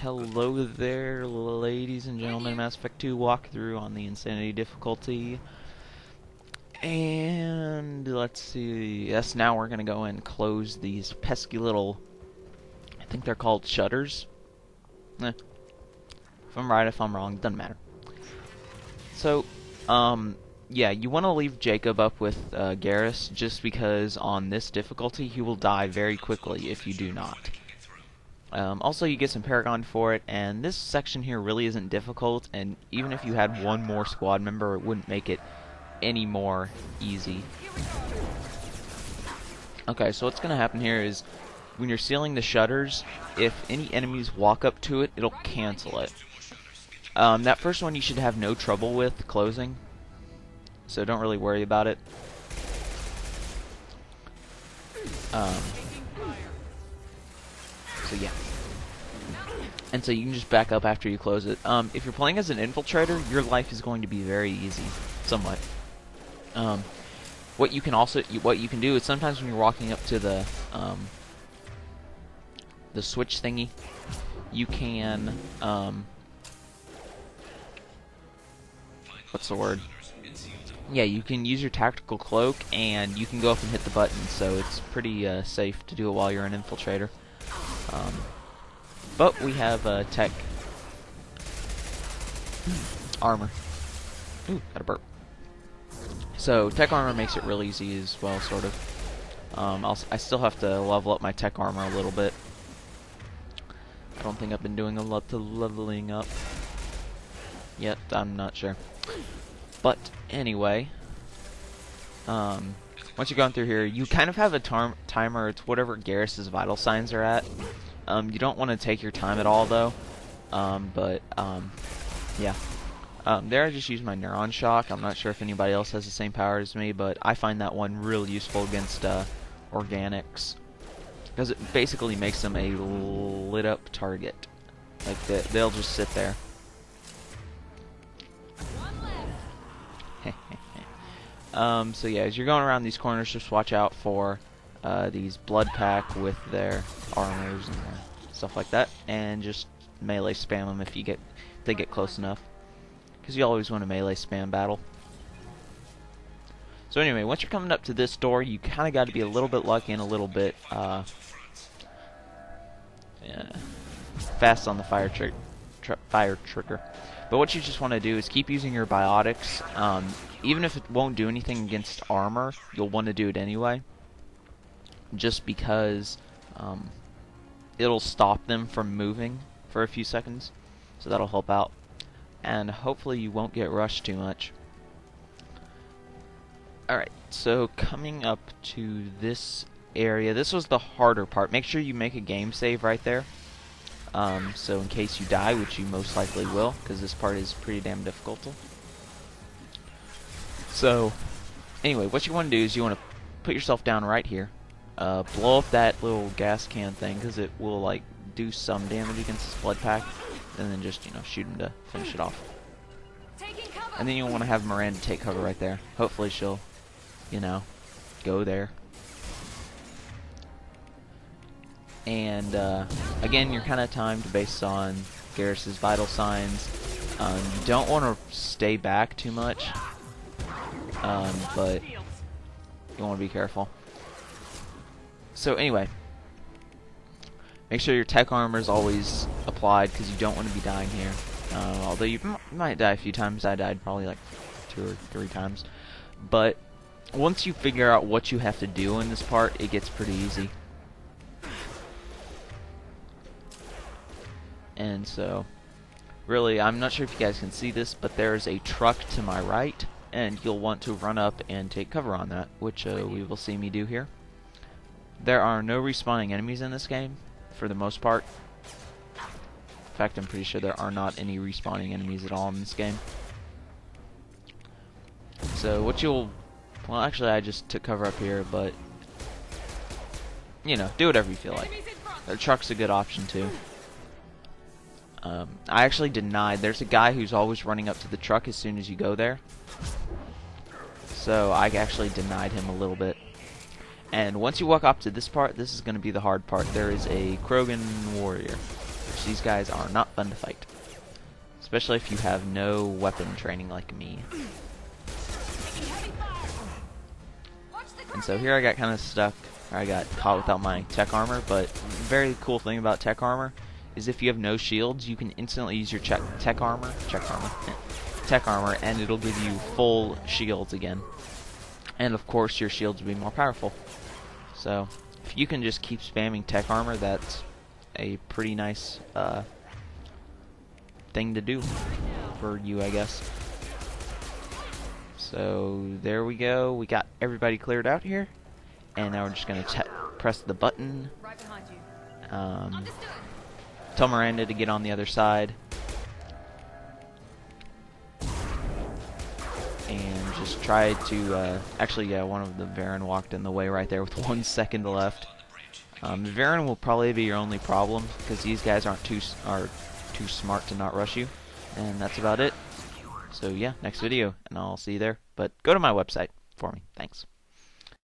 Hello there, ladies and gentlemen. Mass Effect 2 walkthrough on the Insanity difficulty. And let's see. Yes, now we're gonna go and close these pesky little, I think they're called shutters. If I'm right, if I'm wrong, doesn't matter. So, yeah, you want to leave Jacob up with Garrus, just because on this difficulty he will die very quickly if you do not. Also, you get some Paragon for it, and this section here really isn't difficult, and even if you had one more squad member, it wouldn't make it any more easy. Okay, so what's going to happen here is, when you're sealing the shutters, if any enemies walk up to it, it'll cancel it. That first one you should have no trouble with closing, so don't really worry about it. So yeah. And so you can just back up after you close it. If you're playing as an infiltrator, your life is going to be very easy, somewhat. What you can do is sometimes when you're walking up to the switch thingy, you can what's the word? Yeah, you can use your tactical cloak, and you can go up and hit the button. So it's pretty safe to do it while you're an infiltrator. But we have tech armor. Ooh, got a burp. So tech armor makes it real easy as well, sort of. I still have to level up my tech armor a little bit. I don't think I've been doing a lot of leveling up yet. I'm not sure. But anyway, once you're going through here, you kind of have a timer. It's whatever Garrus's vital signs are at. You don't want to take your time at all, though. Yeah. There I just used my neuron shock. I'm not sure if anybody else has the same power as me, but I find that one real useful against organics, because it basically makes them a lit up target. Like they'll just sit there. So yeah, as you're going around these corners, just watch out for these blood pack with their armors and their stuff like that, and just melee spam them if they get close enough, because you always want to melee spam battle. So anyway, once you're coming up to this door, you kind of got to be a little bit lucky and a little bit fast on the fire trigger. But what you just want to do is keep using your biotics. Even if it won't do anything against armor, you'll want to do it anyway, just because it'll stop them from moving for a few seconds, so that'll help out, and hopefully you won't get rushed too much. Alright, so coming up to this area, this was the harder part. Make sure you make a game save right there, so in case you die, which you most likely will, because this part is pretty damn difficult. So anyway, what you want to do is you want to put yourself down right here, blow up that little gas can thing, because it will like do some damage against this blood pack, and then just shoot him to finish it off. And then you'll want to have Miranda take cover right there. Hopefully she'll go there. And again, you're kind of timed based on Garrus's vital signs. You don't want to stay back too much, but you want to be careful. So anyway, make sure your tech armor is always applied, because you don't want to be dying here. Although you might die a few times. I died probably like 2 or 3 times. But once you figure out what you have to do in this part, it gets pretty easy. And so, really, I'm not sure if you guys can see this, but there's a truck to my right, and you'll want to run up and take cover on that, which we will see me do here. There are no respawning enemies in this game, for the most part. In fact, I'm pretty sure there are not any respawning enemies at all in this game. So well, actually I just took cover up here, but do whatever you feel like. The truck's a good option too. I actually denied. There's a guy who's always running up to the truck as soon as you go there, so I actually denied him a little bit. And once you walk up to this part, this is going to be the hard part. There is a Krogan warrior. which these guys are not fun to fight. Especially if you have no weapon training like me. And so here I got kind of stuck. I got caught without my tech armor, but the very cool thing about tech armor is if you have no shields, you can instantly use your tech armor, and it'll give you full shields again. And of course, your shields will be more powerful. So, if you can just keep spamming tech armor, that's a pretty nice thing to do for you, I guess. So there we go. We got everybody cleared out here, and now we're just gonna press the button. Tell Miranda to get on the other side, and just try to. Actually, yeah, one of the Varen walked in the way right there with 1 second left. The Varen will probably be your only problem because these guys aren't too smart to not rush you, and that's about it. So yeah, next video, and I'll see you there. But go to my website for me. Thanks.